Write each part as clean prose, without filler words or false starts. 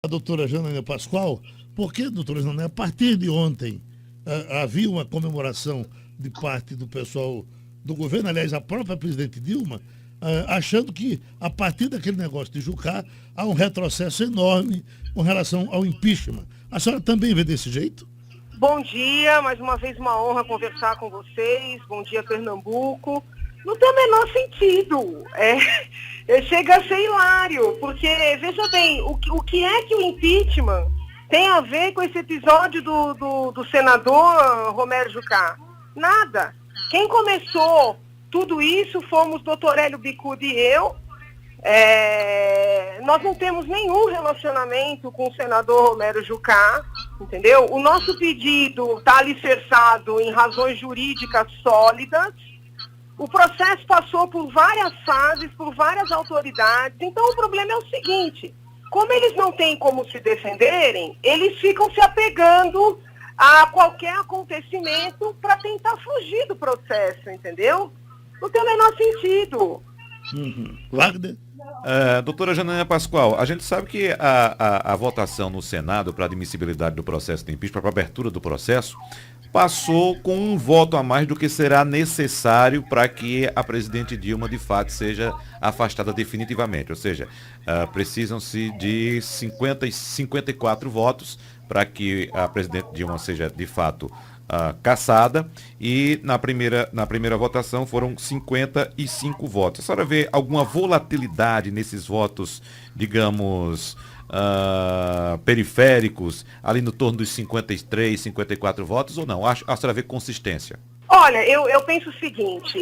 A doutora Janaína Pascoal, porque, doutora Janaína, a partir de ontem havia uma comemoração de parte do pessoal do governo, aliás, a própria presidente Dilma, achando que a partir daquele negócio de Jucá há um retrocesso enorme com relação ao impeachment. A senhora também vê desse jeito? Bom dia, mais uma vez uma honra conversar com vocês. Bom dia, Pernambuco. Não tem o menor sentido. Chega a ser hilário, porque, veja bem, o que é que o impeachment tem a ver com esse episódio do senador Romero Jucá? Nada. Quem começou tudo isso fomos doutor Hélio Bicudo e eu. Nós não temos nenhum relacionamento com o senador Romero Jucá, entendeu? O nosso pedido está alicerçado em razões jurídicas sólidas. O processo passou por várias fases, por várias autoridades. Então o problema é o seguinte: como eles não têm como se defenderem, eles ficam se apegando a qualquer acontecimento para tentar fugir do processo, entendeu? Não tem o menor sentido. Wagner? Doutora Janaína Pascoal, a gente sabe que a votação no Senado para admissibilidade do processo de impeachment, para abertura do processo, passou com um voto a mais do que será necessário para que a presidente Dilma, de fato, seja afastada definitivamente. Ou seja, precisam-se de 54 votos para que a presidente Dilma seja, de fato, cassada, e na primeira votação foram 55 votos. A senhora vê alguma volatilidade nesses votos, digamos, periféricos, ali no torno dos 53, 54 votos, ou não? A senhora vê consistência? Olha, eu penso o seguinte,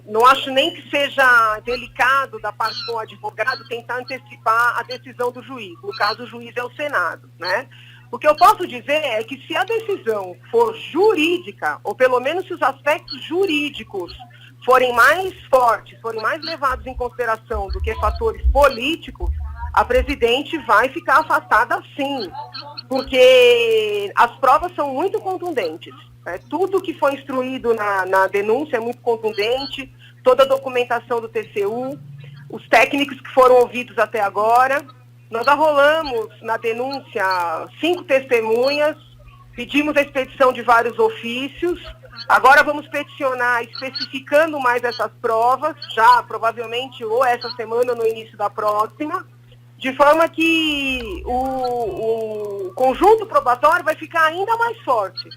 não acho nem que seja delicado da parte do advogado tentar antecipar a decisão do juiz. No caso, o juiz é o Senado, né? O que eu posso dizer é que se a decisão for jurídica, ou pelo menos se os aspectos jurídicos forem mais fortes, forem mais levados em consideração do que fatores políticos, a presidente vai ficar afastada sim, porque as provas são muito contundentes. Tudo que foi instruído na denúncia é muito contundente, toda a documentação do TCU, os técnicos que foram ouvidos até agora. Nós arrolamos na denúncia 5 testemunhas, pedimos a expedição de vários ofícios, agora vamos peticionar especificando mais essas provas, já provavelmente ou essa semana ou no início da próxima, de forma que o conjunto probatório vai ficar ainda mais forte.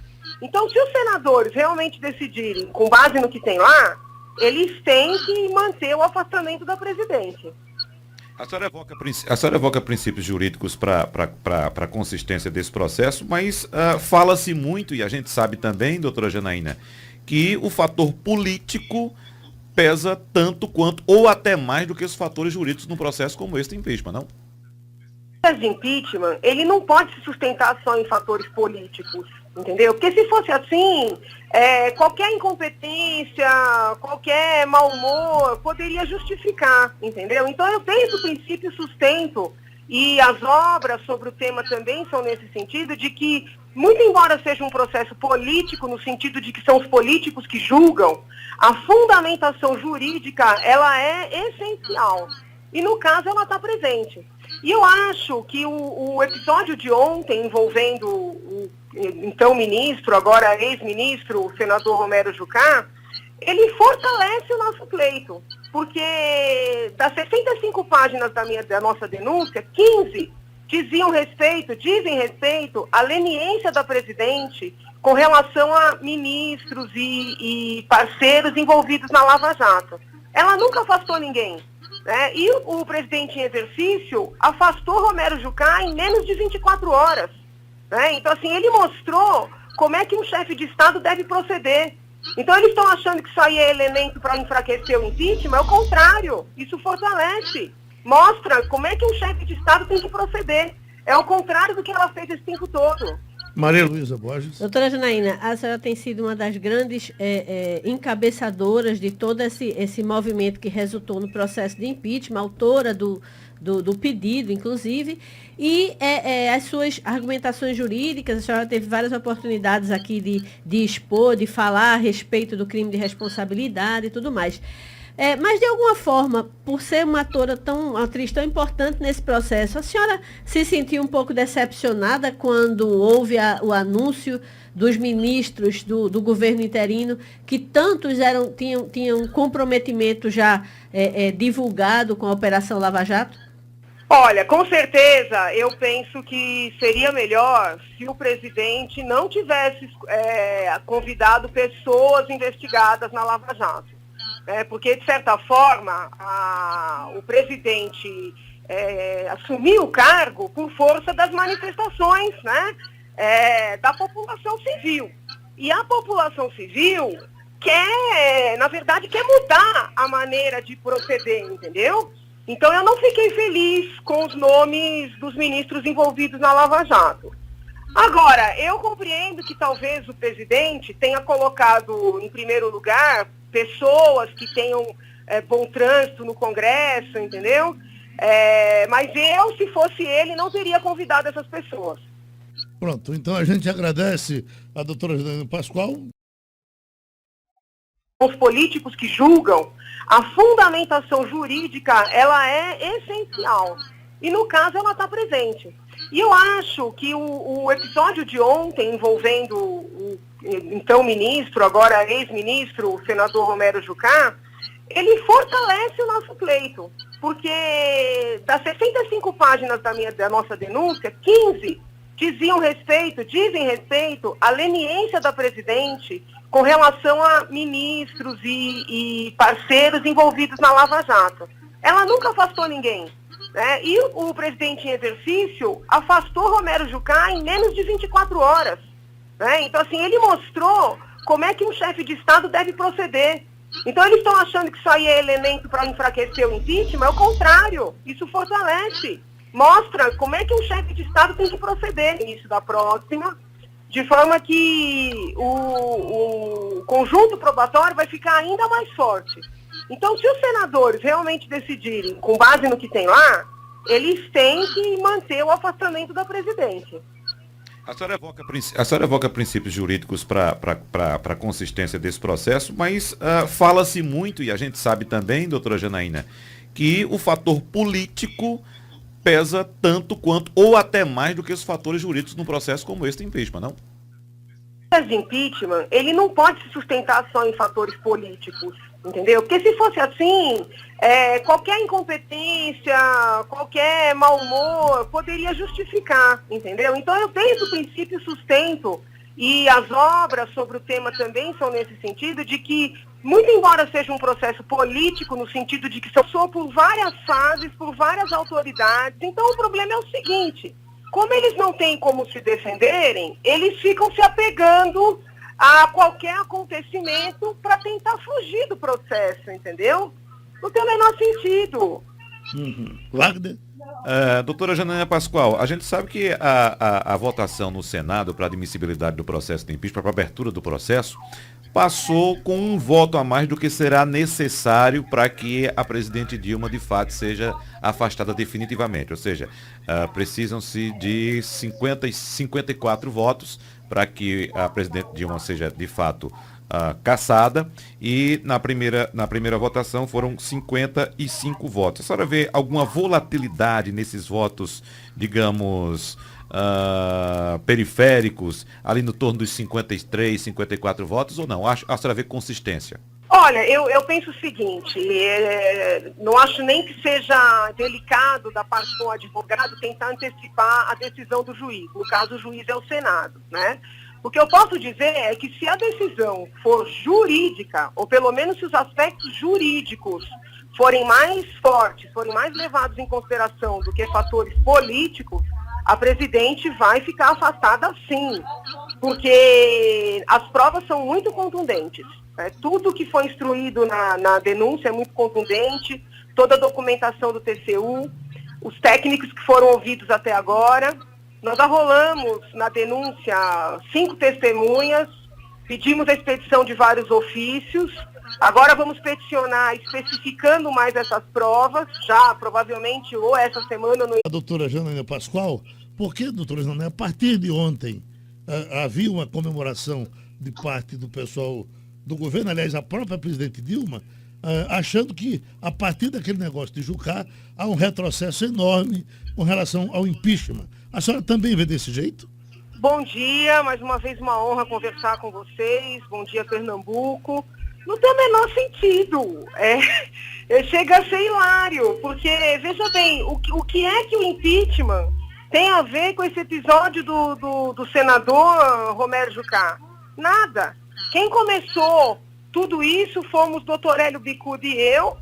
Então, se os senadores realmente decidirem, com base no que tem lá, eles têm que manter o afastamento da presidente. A senhora evoca princípios jurídicos para a consistência desse processo, mas fala-se muito, e a gente sabe também, doutora Janaína, que o fator político pesa tanto quanto, ou até mais do que os fatores jurídicos num processo como esse de impeachment, não? O impeachment, ele não pode se sustentar só em fatores políticos, entendeu? Porque se fosse assim, qualquer incompetência, qualquer mau humor poderia justificar, entendeu? Então eu tenho o princípio sustento, e as obras sobre o tema também são nesse sentido, de que, muito embora seja um processo político, no sentido de que são os políticos que julgam, a fundamentação jurídica, ela é essencial. E no caso ela está presente. E eu acho que o episódio de ontem envolvendo o então ministro, agora ex-ministro, o senador Romero Jucá, ele fortalece o nosso pleito. Porque das 65 páginas da nossa denúncia, 15 dizem respeito à leniência da presidente com relação a ministros e parceiros envolvidos na Lava Jato. Ela nunca afastou ninguém. E o presidente em exercício afastou Romero Jucá em menos de 24 horas. Então, assim, ele mostrou como é que um chefe de Estado deve proceder. Então, eles estão achando que isso aí é elemento para enfraquecer o impeachment. É o contrário, isso fortalece. Mostra como é que um chefe de Estado tem que proceder. É o contrário do que ela fez esse tempo todo. Maria Luísa Borges. Doutora Janaína, a senhora tem sido uma das grandes encabeçadoras de todo esse movimento que resultou no processo de impeachment, autora do pedido, inclusive, e as suas argumentações jurídicas, a senhora teve várias oportunidades aqui de expor, de falar a respeito do crime de responsabilidade e tudo mais. Mas de alguma forma, por ser uma atriz tão importante nesse processo, a senhora se sentiu um pouco decepcionada quando houve o anúncio dos ministros do governo interino, que tantos tinham comprometimento já divulgado com a Operação Lava Jato? Olha, com certeza, eu penso que seria melhor se o presidente não tivesse convidado pessoas investigadas na Lava Jato. Porque, de certa forma, o presidente assumiu o cargo por força das manifestações, né, da população civil. E a população civil na verdade, quer mudar a maneira de proceder, entendeu? Então, eu não fiquei feliz com os nomes dos ministros envolvidos na Lava Jato. Agora, eu compreendo que talvez o presidente tenha colocado em primeiro lugar pessoas que tenham bom trânsito no Congresso, entendeu? Mas eu, se fosse ele, não teria convidado essas pessoas. Pronto, então a gente agradece a doutora Janaína Pascoal. Os políticos que julgam, a fundamentação jurídica, ela é essencial. E, no caso, ela está presente. E eu acho que o episódio de ontem, envolvendo o então ministro, agora ex-ministro, o senador Romero Jucá, ele fortalece o nosso pleito. Porque das 65 páginas da nossa denúncia, 15 dizem respeito à leniência da presidente com relação a ministros e parceiros envolvidos na Lava Jato. Ela nunca afastou ninguém, né? E o presidente em exercício afastou Romero Jucá em menos de 24 horas. Né? Então, assim, ele mostrou como é que um chefe de Estado deve proceder. Então, eles estão achando que isso aí é elemento para enfraquecer o impeachment. É o contrário, isso fortalece. Mostra como é que um chefe de Estado tem que proceder no início da próxima, de forma que o conjunto probatório vai ficar ainda mais forte. Então, se os senadores realmente decidirem, com base no que tem lá, eles têm que manter o afastamento da presidente. A senhora evoca princípios jurídicos para a consistência desse processo, mas fala-se muito, e a gente sabe também, doutora Janaína, que o fator político pesa tanto quanto, ou até mais do que os fatores jurídicos num processo como esse de impeachment, não? O de impeachment, ele não pode se sustentar só em fatores políticos, entendeu? Porque se fosse assim, qualquer incompetência, qualquer mau humor poderia justificar, entendeu? Então eu desde o princípio sustento, e as obras sobre o tema também são nesse sentido, de que, muito embora seja um processo político, no sentido de que passou por várias fases, por várias autoridades, então o problema é o seguinte: como eles não têm como se defenderem, eles ficam se apegando a qualquer acontecimento para tentar fugir do processo, entendeu? Não tem o menor sentido. Wagner? Doutora Janaína Pascoal, a gente sabe que a votação no Senado para admissibilidade do processo de impeachment, para abertura do processo, passou com um voto a mais do que será necessário para que a presidente Dilma, de fato, seja afastada definitivamente. Ou seja, precisam-se de 54 votos para que a presidente Dilma seja, de fato, cassada, e na primeira votação foram 55 votos. A senhora vê alguma volatilidade nesses votos, digamos, periféricos, ali no torno dos 53, 54 votos, ou não? A senhora vê consistência? Olha, eu penso o seguinte, não acho nem que seja delicado da parte do advogado tentar antecipar a decisão do juiz. No caso, o juiz é o Senado, né? O que eu posso dizer é que se a decisão for jurídica, ou pelo menos se os aspectos jurídicos forem mais fortes, forem mais levados em consideração do que fatores políticos, a presidente vai ficar afastada sim, porque as provas são muito contundentes. Tudo que foi instruído na denúncia é muito contundente, toda a documentação do TCU, os técnicos que foram ouvidos até agora. Nós arrolamos na denúncia 5 testemunhas, pedimos a expedição de vários ofícios, agora vamos peticionar especificando mais essas provas, já provavelmente ou essa semana... A doutora Janaína Pascoal, porque, doutora Janaína, a partir de ontem havia uma comemoração de parte do pessoal do governo, aliás, a própria presidente Dilma achando que a partir daquele negócio de Jucá há um retrocesso enorme com relação ao impeachment. A senhora também vê desse jeito? Bom dia, mais uma vez uma honra conversar com vocês. Bom dia, Pernambuco. Não tem o menor sentido. Chega a ser hilário, porque, veja bem, o que é que o impeachment tem a ver com esse episódio do senador Romero Jucá? Nada. Quem começou tudo isso fomos doutor Hélio Bicudo e eu.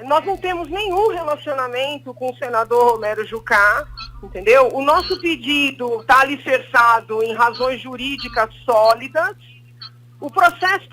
Nós não temos nenhum relacionamento com o senador Romero Jucá, entendeu? O nosso pedido está alicerçado em razões jurídicas sólidas. O processo